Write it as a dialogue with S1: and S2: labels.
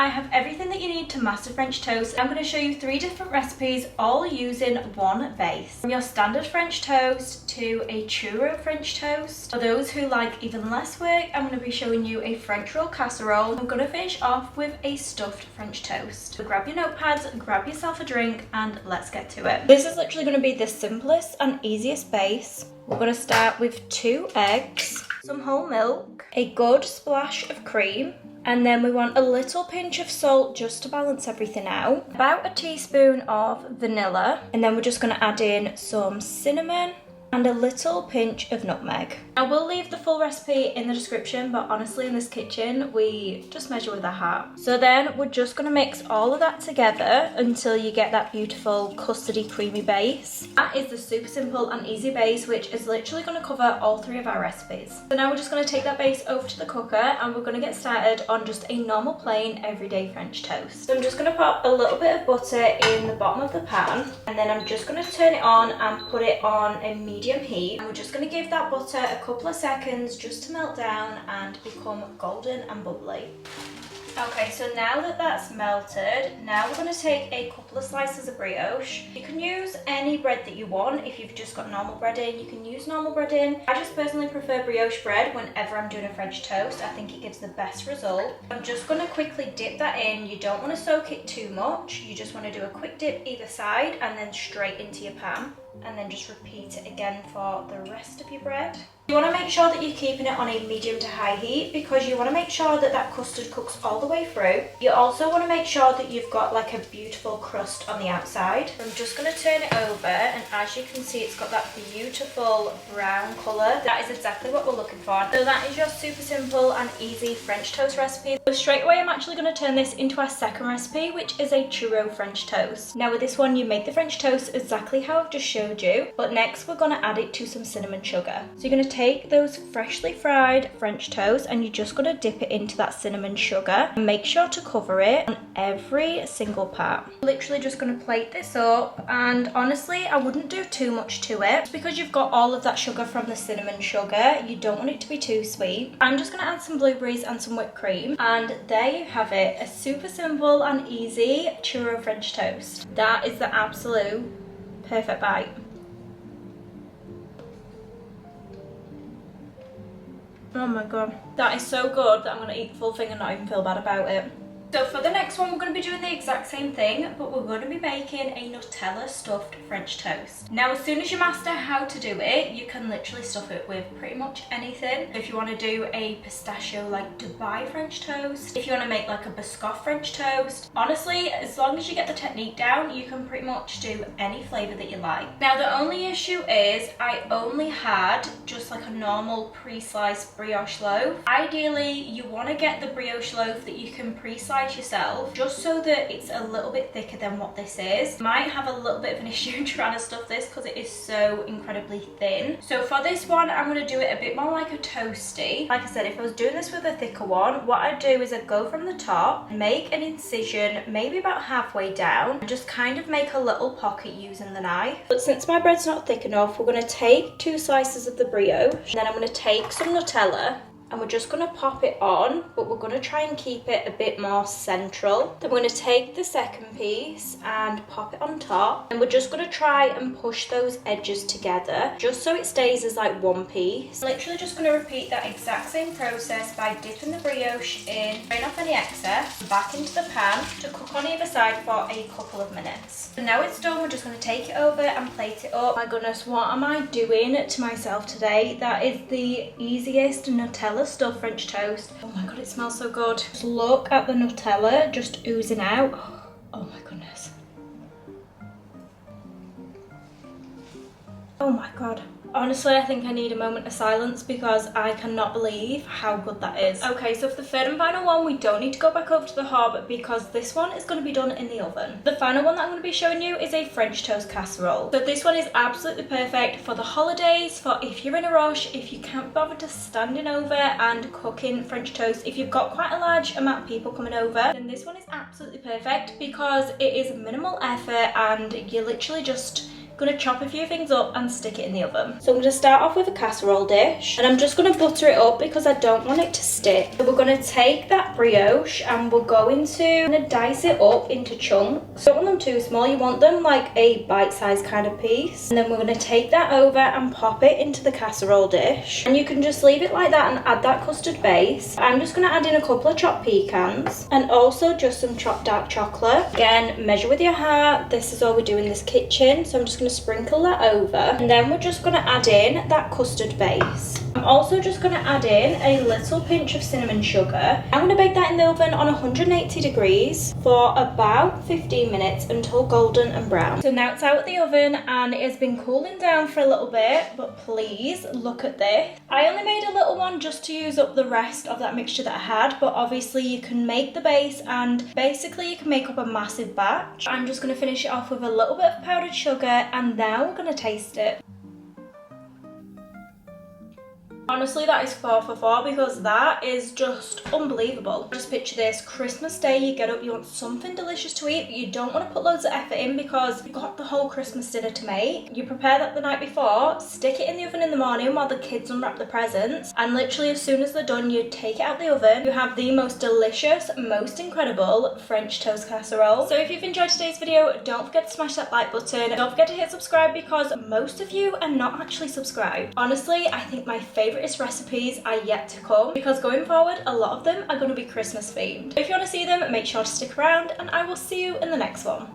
S1: have everything that you need to master French toast. I'm going to show you 3 different recipes, all using one base. From your standard French toast to a churro French toast. For those who like even less work, I'm going to be showing you a French roll casserole. I'm going to finish off with a stuffed French toast. So grab your notepads, grab yourself a drink, and let's get to it. This is literally going to be the simplest and easiest base. We're going to start with 2 eggs, some whole milk, a good splash of cream, and then we want a little pinch of salt just to balance everything out, about a teaspoon of vanilla, and then we're just going to add in some cinnamon and a little pinch of nutmeg. I will leave the full recipe in the description, but honestly in this kitchen we just measure with a hat. So then we're just going to mix all of that together until you get that beautiful custardy creamy base. That is the super simple and easy base, which is literally going to cover all 3 of our recipes. So now we're just going to take that base over to the cooker and we're going to get started on just a normal plain everyday French toast. So I'm just going to pop a little bit of butter in the bottom of the pan, and then I'm just going to turn it on and put it on a medium heat, and we're just going to give that butter a couple of seconds just to melt down and become golden and bubbly. Okay, so now that that's melted, now we're going to take a couple of slices of brioche. You can use any bread that you want. If you've just got normal bread in, you can use normal bread in. I just personally prefer brioche bread whenever I'm doing a French toast. I think it gives the best result. I'm just going to quickly dip that in. You don't want to soak it too much. You just want to do a quick dip either side and then straight into your pan. And then just repeat it again for the rest of your bread. You want to make sure that you're keeping it on a medium to high heat because you want to make sure that that custard cooks all the way through. You also want to make sure that you've got like a beautiful crust on the outside. So I'm just going to turn it over, and as you can see it's got that beautiful brown colour. That is exactly what we're looking for. So that is your super simple and easy French toast recipe. So straight away I'm actually going to turn this into our second recipe, which is a churro French toast. Now with this one you make the French toast exactly how I've just showed you, but next we're going to add it to some cinnamon sugar. So you're going to take those freshly fried French toast and you're just going to dip it into that cinnamon sugar and make sure to cover it on every single part. Literally just going to plate this up, and honestly I wouldn't do too much to it because you've got all of that sugar from the cinnamon sugar. You don't want it to be too sweet. I'm just going to add some blueberries and some whipped cream, and there you have it, a super simple and easy churro French toast. That is the absolute perfect bite. Oh my god, that is so good that I'm going to eat the full thing and not even feel bad about it. So for the next one we're going to be doing the exact same thing, but we're going to be making a Nutella stuffed French toast. Now as soon as you master how to do it, you can literally stuff it with pretty much anything. If you want to do a pistachio like Dubai French toast, if you want to make like a biscoff French toast, honestly as long as you get the technique down you can pretty much do any flavour that you like. Now the only issue is I only had just like a normal pre-sliced brioche loaf. Ideally you want to get the brioche loaf that you can pre-slice yourself, just so that it's a little bit thicker than what this is. Might have a little bit of an issue trying to stuff this because it is so incredibly thin. So for this one I'm going to do it a bit more like a toasty. Like I said, if I was doing this with a thicker one, what I'd do is I'd go from the top, make an incision maybe about halfway down, and just kind of make a little pocket using the knife. But since my bread's not thick enough, we're going to take 2 slices of the brioche, and then I'm going to take some Nutella, and we're just going to pop it on, but we're going to try and keep it a bit more central. Then we're going to take the second piece and pop it on top, and we're just going to try and push those edges together just so it stays as like one piece. Literally just going to repeat that exact same process by dipping the brioche in, drain off any excess, back into the pan to cook on either side for a couple of minutes. So now it's done, we're just going to take it over and plate it up. My goodness, what am I doing to myself today? That is the easiest Nutella stuffed French toast. Oh my god, it smells so good. Just look at the Nutella just oozing out. Oh my goodness. Oh my god. Honestly, I think I need a moment of silence because I cannot believe how good that is. Okay, so for the third and final one, we don't need to go back over to the hob because this one is going to be done in the oven. The final one that I'm going to be showing you is a French toast casserole. So this one is absolutely perfect for the holidays, for if you're in a rush, if you can't bother to standing over and cooking French toast. If you've got quite a large amount of people coming over, then this one is absolutely perfect because it is minimal effort and you literally just gonna chop a few things up and stick it in the oven. So I'm gonna start off with a casserole dish, and I'm just gonna butter it up because I don't want it to stick. So we're gonna take that brioche and we're going to dice it up into chunks. Don't want them too small, you want them like a bite-sized kind of piece. And then we're gonna take that over and pop it into the casserole dish. And you can just leave it like that and add that custard base. I'm just gonna add in a couple of chopped pecans and also just some chopped dark chocolate. Again, measure with your heart. This is all we do in this kitchen. So I'm just gonna sprinkle that over. And then we're just gonna add in that custard base. I'm also just gonna add in a little pinch of cinnamon sugar. I'm gonna bake that in the oven on 180 degrees for about 15 minutes until golden and brown. So now it's out of the oven and it has been cooling down for a little bit, but please look at this. I only made a little one just to use up the rest of that mixture that I had, but obviously you can make the base and basically you can make up a massive batch. I'm just gonna finish it off with a little bit of powdered sugar and now we're gonna taste it. Honestly, that is 4 for 4 because that is just unbelievable. Just picture this, Christmas Day, you get up, you want something delicious to eat, but you don't want to put loads of effort in because you've got the whole Christmas dinner to make. You prepare that the night before, stick it in the oven in the morning while the kids unwrap the presents, and literally as soon as they're done, you take it out the oven. You have the most delicious, most incredible French toast casserole. So if you've enjoyed today's video, don't forget to smash that like button. Don't forget to hit subscribe because most of you are not actually subscribed. Honestly, I think my favourite recipes are yet to come because going forward a lot of them are going to be Christmas themed. If you want to see them, make sure to stick around and I will see you in the next one.